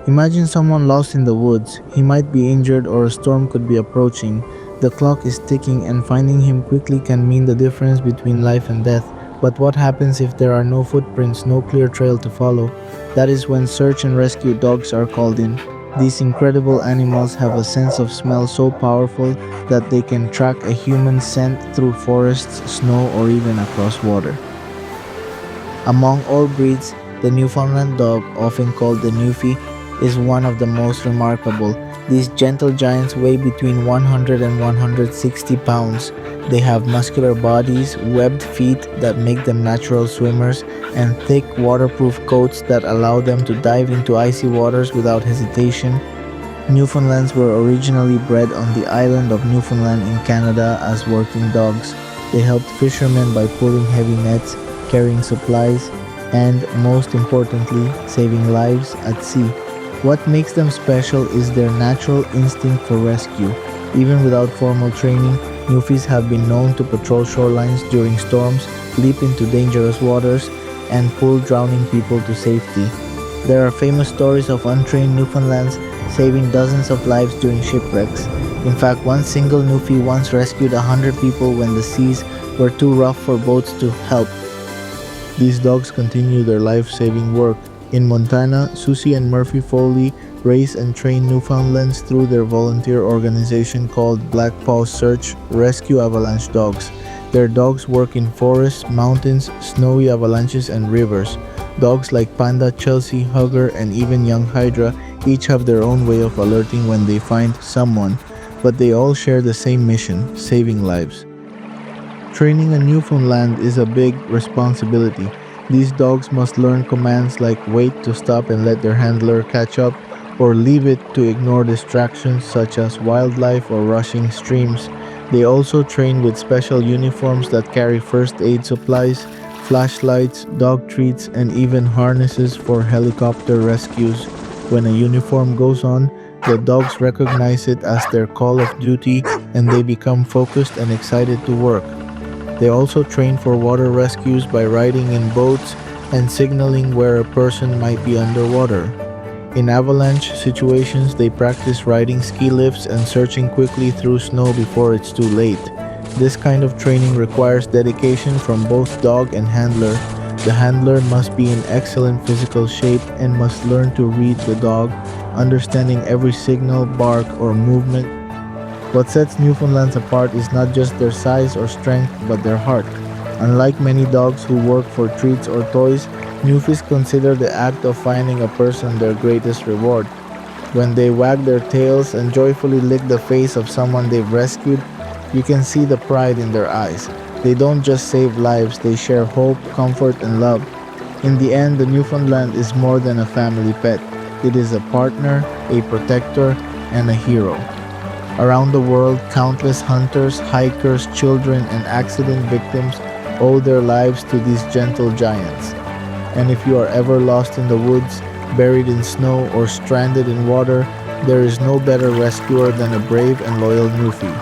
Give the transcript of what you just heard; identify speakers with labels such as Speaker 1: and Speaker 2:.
Speaker 1: Imagine someone lost in the woods. He might be injured or a storm could be approaching. The clock is ticking and finding him quickly can mean the difference between life and death. But what happens if there are no footprints, no clear trail to follow? That is when search and rescue dogs are called in. These incredible animals have a sense of smell so powerful that they can track a human scent through forests, snow, or even across water. Among all breeds, the Newfoundland dog, often called the Newfie, is one of the most remarkable. These gentle giants weigh between 100 and 160 pounds. They have muscular bodies, webbed feet that make them natural swimmers, and thick waterproof coats that allow them to dive into icy waters without hesitation. Newfoundlands were originally bred on the island of Newfoundland in Canada as working dogs. They helped fishermen by pulling heavy nets, carrying supplies, and, most importantly, saving lives at sea. What makes them special is their natural instinct for rescue. Even without formal training, Newfies have been known to patrol shorelines during storms, leap into dangerous waters, and pull drowning people to safety. There are famous stories of untrained Newfoundlands saving dozens of lives during shipwrecks. In fact, one single Newfie once rescued 100 people when the seas were too rough for boats to help. These dogs continue their life-saving work. In Montana, Susie and Murphy Foley raise and train Newfoundlands through their volunteer organization called Black Paw Search Rescue Avalanche Dogs. Their dogs work in forests, mountains, snowy avalanches, and rivers. Dogs like Panda, Chelsea, Hugger, and even young Hydra each have their own way of alerting when they find someone, but they all share the same mission: saving lives. Training a Newfoundland is a big responsibility. These dogs must learn commands like wait to stop and let their handler catch up, or leave it to ignore distractions such as wildlife or rushing streams. They also train with special uniforms that carry first aid supplies, flashlights, dog treats, and even harnesses for helicopter rescues. When a uniform goes on, the dogs recognize it as their call of duty and they become focused and excited to work. They also train for water rescues by riding in boats and signaling where a person might be underwater. In avalanche situations, they practice riding ski lifts and searching quickly through snow before it's too late. This kind of training requires dedication from both dog and handler. The handler must be in excellent physical shape and must learn to read the dog, understanding every signal, bark, or movement. What sets Newfoundlands apart is not just their size or strength, but their heart. Unlike many dogs who work for treats or toys, Newfies consider the act of finding a person their greatest reward. When they wag their tails and joyfully lick the face of someone they've rescued, you can see the pride in their eyes. They don't just save lives, they share hope, comfort, and love. In the end, the Newfoundland is more than a family pet. It is a partner, a protector, and a hero. Around the world, countless hunters, hikers, children, and accident victims owe their lives to these gentle giants. And if you are ever lost in the woods, buried in snow, or stranded in water, there is no better rescuer than a brave and loyal Newfie.